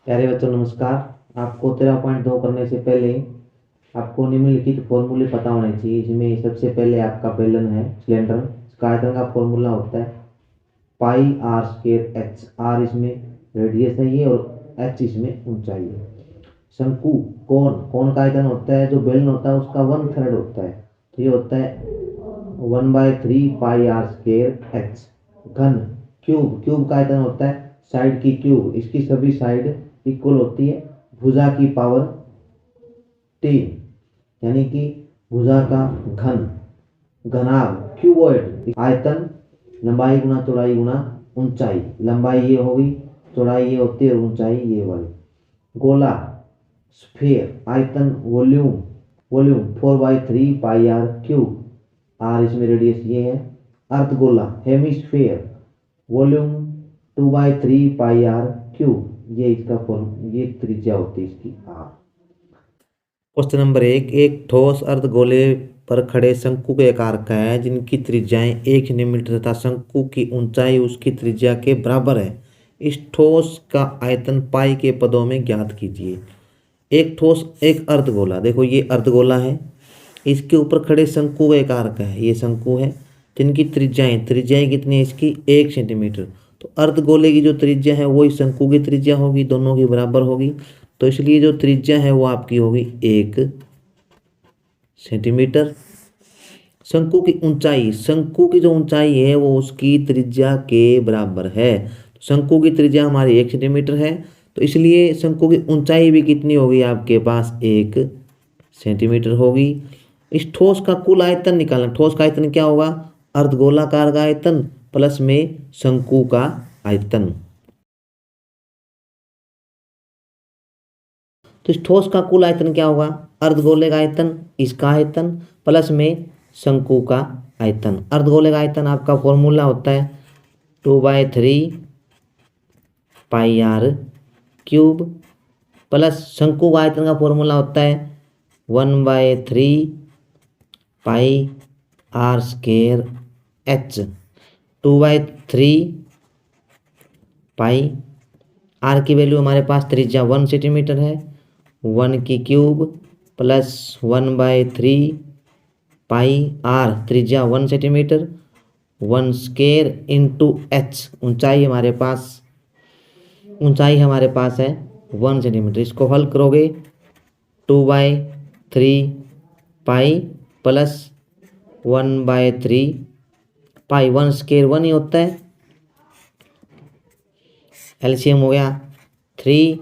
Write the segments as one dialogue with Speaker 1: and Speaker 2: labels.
Speaker 1: प्यारे बच्चों नमस्कार। आपको 13.2 करने से पहले आपको निम्नलिखित फॉर्मूले पता होने चाहिए। इसमें सबसे पहले आपका बेलन है, सिलेंडर। इसका आयतन का फॉर्मूला होता है पाई आर स्क्वायर एच। आर इसमें रेडियस है ये और एच इसमें ऊंचाई है। शंकु, कोन, कोन का आयतन होता है, जो बेलन होता है उसका 1/3 होता है, तो ये होता है 1/3 पाई आर स्क्वायर एच। घन, क्यूब, क्यूब का आयतन होता है साइड की क्यूब, इसकी सभी साइड इक्वल होती है भुजा की पावर 3, यानी कि भुजा का घन। घनाभ, क्यूबॉइड, आयतन लंबाई गुना चौड़ाई गुना ऊंचाई। लंबाई ये होगी, चौड़ाई ये होती है और ऊंचाई ये वाली। गोला, स्फीयर, आयतन volume, volume 4/3 pi r cube. R इसमें रेडियस ये है। अर्धगोला, hemisphere, volume 2/3 pi r cube. ये इसका फॉर्म, ये त्रिज्या होती है इसकी आर। क्वेश्चन नंबर 1, एक ठोस अर्धगोले पर खड़े शंकु के आकार का है जिनकी त्रिज्याएं 1 सेंटीमीटर तथा शंकु की ऊंचाई उसकी त्रिज्या के बराबर है। इस ठोस का आयतन पाई के पदों में ज्ञात कीजिए। एक ठोस, एक अर्धगोला, देखो ये अर्धगोला है, इसके ऊपर खड़े शंकु के आकार का है, ये शंकु है, जिनकी त्रिज्याएं, त्रिज्याएं कितनी है इसकी 1 सेंटीमीटर। तो अर्धगोले की जो त्रिज्या है वही शंकु की त्रिज्या होगी, दोनों की बराबर होगी, तो इसलिए जो त्रिज्या है वो आपकी होगी 1 सेंटीमीटर। शंकु की ऊंचाई, शंकु की जो ऊंचाई है वो उसकी त्रिज्या के बराबर है। शंकु की त्रिज्या हमारी 1 सेंटीमीटर है, तो इसलिए शंकु की ऊंचाई भी कितनी होगी आपके पास 1 सेंटीमीटर होगी। इस ठोस का कुल आयतन निकालना। ठोस का आयतन क्या होगा, अर्धगोलाकार का आयतन प्लस में शंकु का आयतन। तो इस ठोस का कुल आयतन क्या होगा, अर्धगोले का आयतन, इसका आयतन प्लस में शंकु का आयतन। अर्धगोले का आयतन आपका फॉर्मूला होता है 2/3 पाई आर क्यूब, प्लस शंकु का आयतन का फॉर्मूला होता है 1/3 pi r square h. 2/3 pi, r की वैल्यू हमारे पास त्रिज्या 1 सेंटीमीटर है, 1 की क्यूब प्लस 1/3 पाई आर, त्रिज्या 1 सेंटीमीटर, 1 स्क्वायर इंटू एच, ऊंचाई हमारे पास है 1 सेंटीमीटर। इसको हल करोगे 2/3 पाई प्लस 1/3 पाई, 1 स्क्वायर 1 ही होता है, एलसीएम हो गया 3,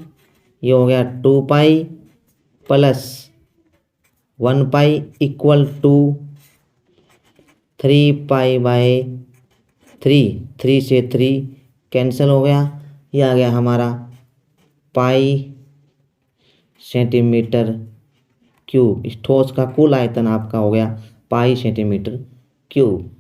Speaker 1: ये हो गया 2 pi plus 1 pi equal to 3 pi by 3, 3 से 3 कैंसिल हो गया, ये आ गया हमारा पाई सेंटीमीटर क्यूब। इस ठोस का कुल आयतन आपका हो गया पाई सेंटीमीटर क्यूब।